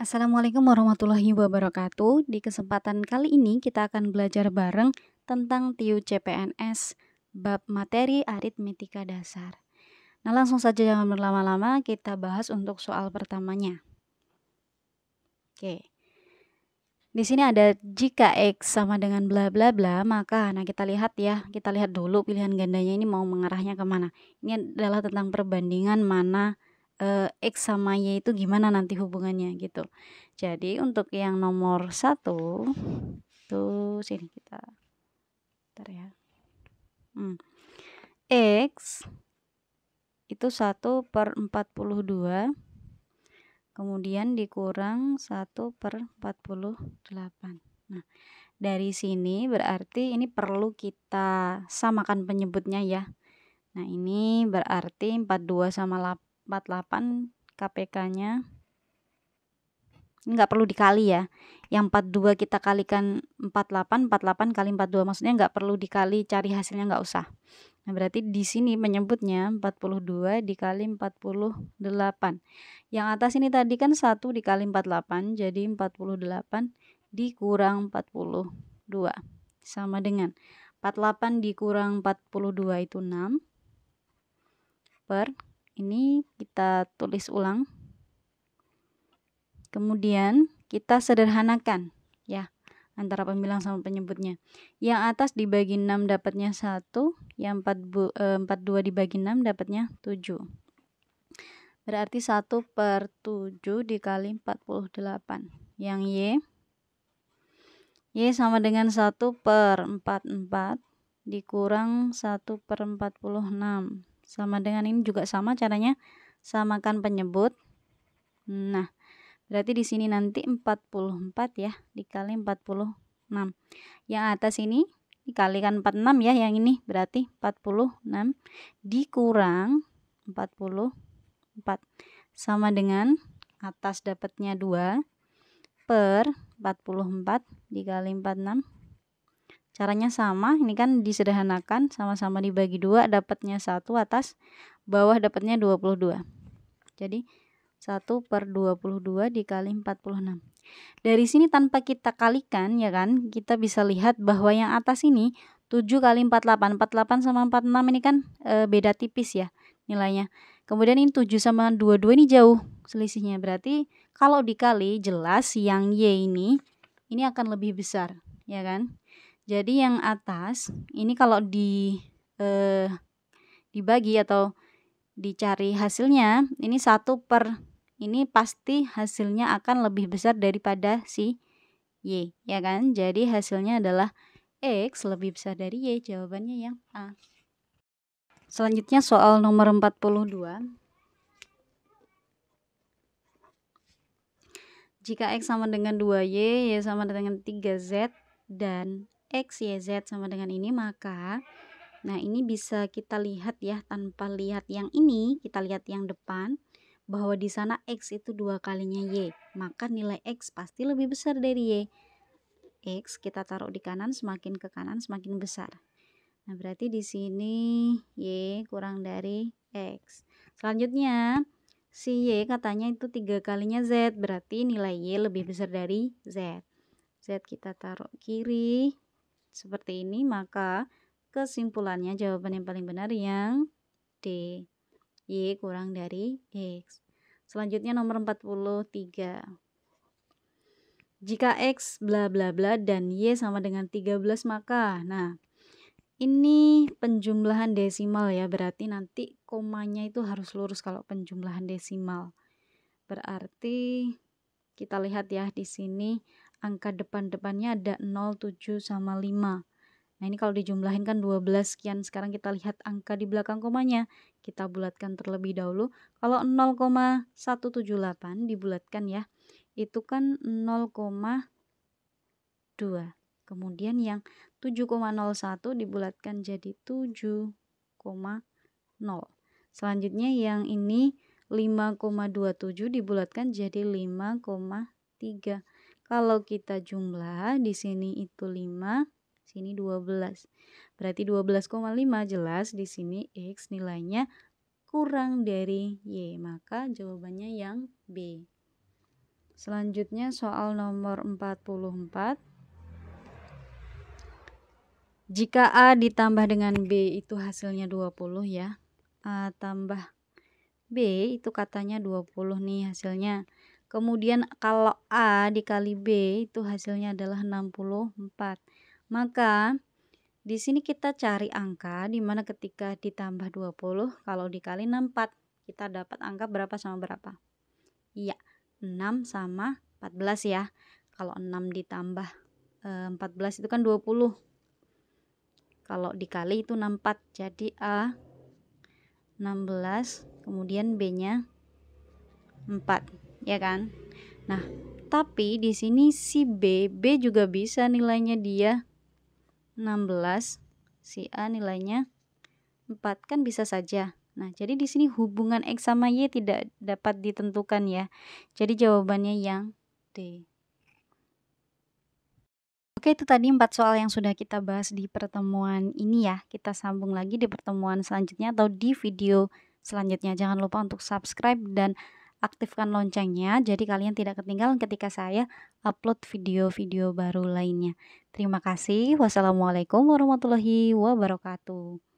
Assalamualaikum warahmatullahi wabarakatuh. Di kesempatan kali ini kita akan belajar bareng tentang TIU CPNS bab materi aritmetika dasar. Nah, langsung saja jangan berlama-lama, kita bahas untuk soal pertamanya. Oke. Di sini ada jika X sama dengan bla bla bla, maka kita lihat dulu pilihan gandanya ini mau mengarahnya kemana. Ini adalah tentang perbandingan mana X sama Y itu gimana nanti hubungannya gitu. Jadi untuk yang nomor 1 tuh sini kita bentar ya. X itu 1/42, kemudian dikurang 1/48. Nah, dari sini berarti ini perlu kita samakan penyebutnya ya. Nah, ini berarti 42 sama 48 KPK-nya nggak perlu dikali ya. Yang 42 kita kalikan 48 kali 42, maksudnya nggak perlu dikali, cari hasilnya nggak usah. Nah, berarti di sini menyebutnya 42 dikali 48. Yang atas ini tadi kan 1 dikali 48, jadi 48 dikurang 42. Sama dengan 48 dikurang 42 itu 6. Ini kita tulis ulang. Kemudian kita sederhanakan ya antara pembilang sama penyebutnya. Yang atas dibagi 6 dapatnya 1, yang 42 dibagi 6 dapatnya 7. Berarti 1/7 dikali 48. Yang Y sama dengan 1/44 dikurang 1/46. Sama dengan ini juga sama caranya, samakan penyebut. Nah, berarti di sini nanti 44 ya dikali 46. Yang atas ini dikalikan 46 ya, yang ini berarti 46 dikurang 44 sama dengan atas dapatnya 2/44 dikali 46. Caranya sama, ini kan disederhanakan, sama-sama dibagi 2 dapatnya 1 atas, bawah dapatnya 22. Jadi 1/22 dikali 46. Dari sini tanpa kita kalikan ya kan, kita bisa lihat bahwa yang atas ini 7 kali 48. 48 sama 46 ini kan beda tipis ya nilainya. Kemudian ini 7 sama 22 ini jauh selisihnya. Berarti kalau dikali jelas yang Y ini akan lebih besar ya kan. Jadi yang atas ini kalau dibagi atau dicari hasilnya, ini ini pasti hasilnya akan lebih besar daripada si Y ya kan. Jadi hasilnya adalah X lebih besar dari Y. Jawabannya yang A. Selanjutnya soal nomor 42. Jika X sama dengan 2Y, Y sama dengan 3Z, dan X, Y, Z sama dengan ini, maka ini bisa kita lihat ya, tanpa lihat yang ini, kita lihat yang depan, bahwa di sana X itu 2 kalinya Y, maka nilai X pasti lebih besar dari Y. X kita taruh di kanan, semakin ke kanan semakin besar. Nah, berarti di sini Y kurang dari X. Selanjutnya, si Y katanya itu 3 kalinya Z, berarti nilai Y lebih besar dari Z. Z kita taruh kiri, seperti ini, maka kesimpulannya jawaban yang paling benar yang D. Y kurang dari X. Selanjutnya nomor 43. Jika X bla bla bla dan Y sama dengan 13, maka ini penjumlahan desimal ya, berarti nanti komanya itu harus lurus kalau penjumlahan desimal. Berarti kita lihat ya di sini angka depan-depannya ada 0, 7 sama 5. Nah, ini kalau dijumlahin kan 12 sekian. Sekarang kita lihat angka di belakang komanya. Kita bulatkan terlebih dahulu. Kalau 0,178 dibulatkan ya, itu kan 0,2. Kemudian yang 7,01 dibulatkan jadi 7,0. Selanjutnya yang ini 5,27 dibulatkan jadi 5,3. Kalau kita jumlah di sini itu 5, sini 12. Berarti 12,5 jelas di sini X nilainya kurang dari Y, maka jawabannya yang B. Selanjutnya soal nomor 44. Jika A ditambah dengan B itu hasilnya 20 ya. A tambah B itu katanya 20 nih hasilnya. Kemudian kalau A dikali B itu hasilnya adalah 64. Maka di sini kita cari angka di mana ketika ditambah 20 kalau dikali 64 kita dapat angka berapa sama berapa? Iya, 6 sama 14 ya. Kalau 6 ditambah 14 itu kan 20. Kalau dikali itu 64. Jadi A 16, kemudian B-nya 4, ya kan? Nah, tapi di sini si B juga bisa nilainya dia 16, si A nilainya 4, kan bisa saja. Nah, jadi di sini hubungan X sama Y tidak dapat ditentukan ya. Jadi jawabannya yang D. Oke, itu tadi 4 soal yang sudah kita bahas di pertemuan ini ya. Kita sambung lagi di pertemuan selanjutnya atau di video selanjutnya. Jangan lupa untuk subscribe dan aktifkan loncengnya jadi kalian tidak ketinggalan ketika saya upload video-video baru lainnya. Terima kasih. Wassalamualaikum warahmatullahi wabarakatuh.